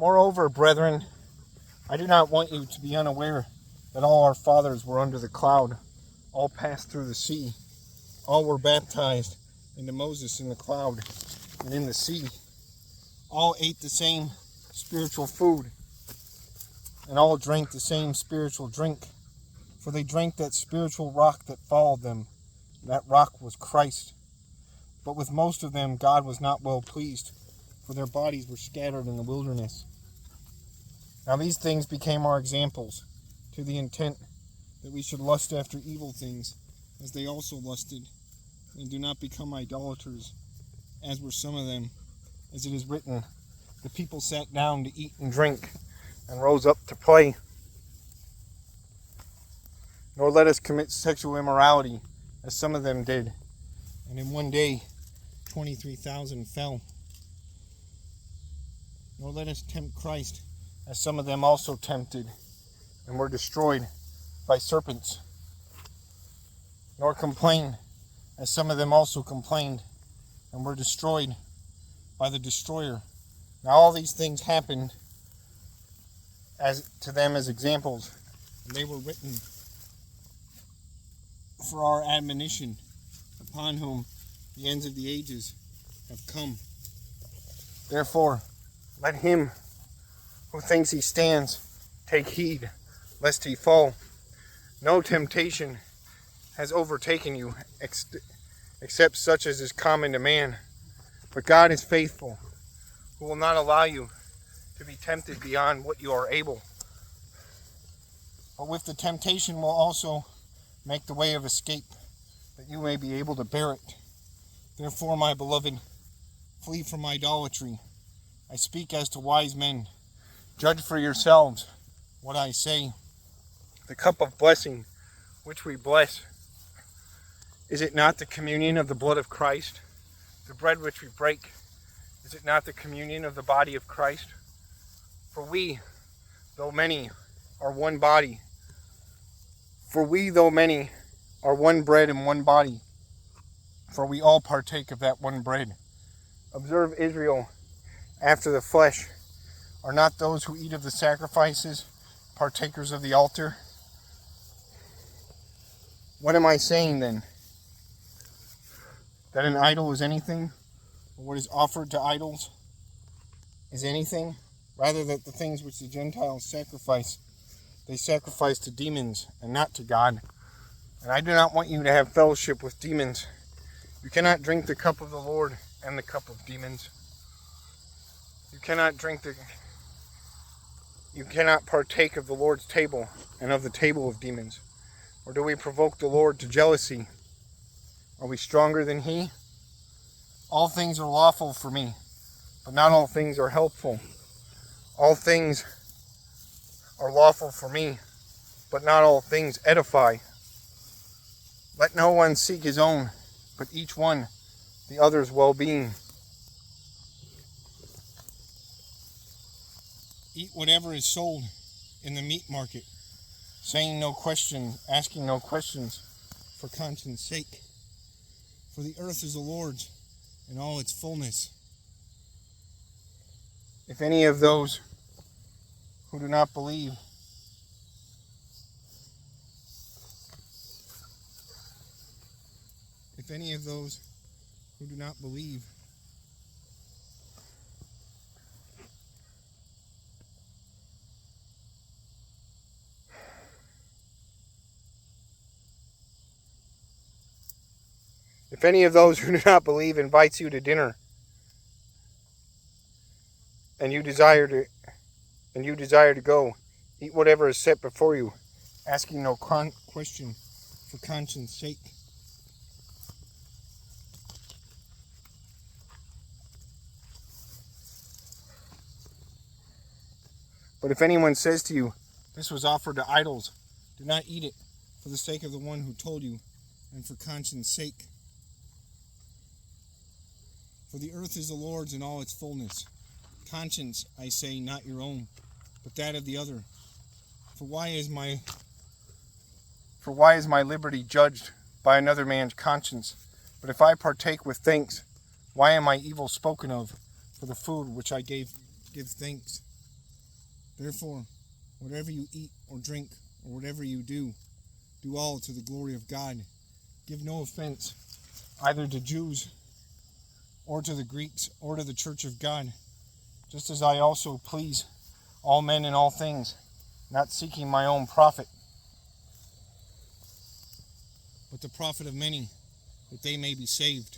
Moreover, brethren, I do not want you to be unaware that all our fathers were under the cloud, all passed through the sea, all were baptized into Moses in the cloud and in the sea, all ate the same spiritual food, and all drank the same spiritual drink, for they drank that spiritual rock that followed them. That rock was Christ. But with most of them God was not well pleased, for their bodies were scattered in the wilderness. Now these things became our examples, to the intent that we should lust after evil things, as they also lusted, and do not become idolaters, as were some of them. As it is written, the people sat down to eat and drink, and rose up to play. Nor let us commit sexual immorality, as some of them did, and in one day 23,000 fell. Nor let us tempt Christ, as some of them also tempted, and were destroyed by serpents. Nor complain, as some of them also complained, and were destroyed by the destroyer. Now all these things happened as to them as examples, and they were written for our admonition, upon whom the ends of the ages have come. Therefore, let him who thinks he stands take heed, lest he fall. No temptation has overtaken you, except such as is common to man. But God is faithful, who will not allow you to be tempted beyond what you are able, but with the temptation will also make the way of escape, that you may be able to bear it. Therefore, my beloved, flee from idolatry. I speak as to wise men. Judge for yourselves what I say. The cup of blessing which we bless, is it not the communion of the blood of Christ? The bread which we break, is it not the communion of the body of Christ? For we, though many, are one body. For we, though many, are one bread and one body. For we all partake of that one bread. Observe Israel after the flesh. Are not those who eat of the sacrifices partakers of the altar? What am I saying then? That an idol is anything? Or what is offered to idols is anything? Rather that the things which the Gentiles sacrifice, they sacrifice to demons and not to God. And I do not want you to have fellowship with demons. You cannot drink the cup of the Lord and the cup of demons. You cannot partake of the Lord's table and of the table of demons. Or do we provoke the Lord to jealousy? Are we stronger than he? All things are lawful for me, but not all things are helpful. All things are lawful for me, but not all things edify. Let no one seek his own, but each one the other's well-being. Eat whatever is sold in the meat market, asking no questions for conscience sake. For the earth is the Lord's and all its fullness. If any of those who do not believe If any of those who do not believe invites you to dinner, and you desire to go, eat whatever is set before you, asking no question for conscience sake. But if anyone says to you, "This was offered to idols," do not eat it for the sake of the one who told you, and for conscience sake. For the earth is the Lord's and all its fullness. Conscience, I say, not your own, but that of the other. For why is my liberty judged by another man's conscience? But if I partake with thanks, why am I evil spoken of for the food which I give thanks? Therefore, whatever you eat or drink, or whatever you do, do all to the glory of God. Give no offense either to Jews or to the Greeks or to the church of God, just as I also please all men in all things, not seeking my own profit, but the profit of many, that they may be saved.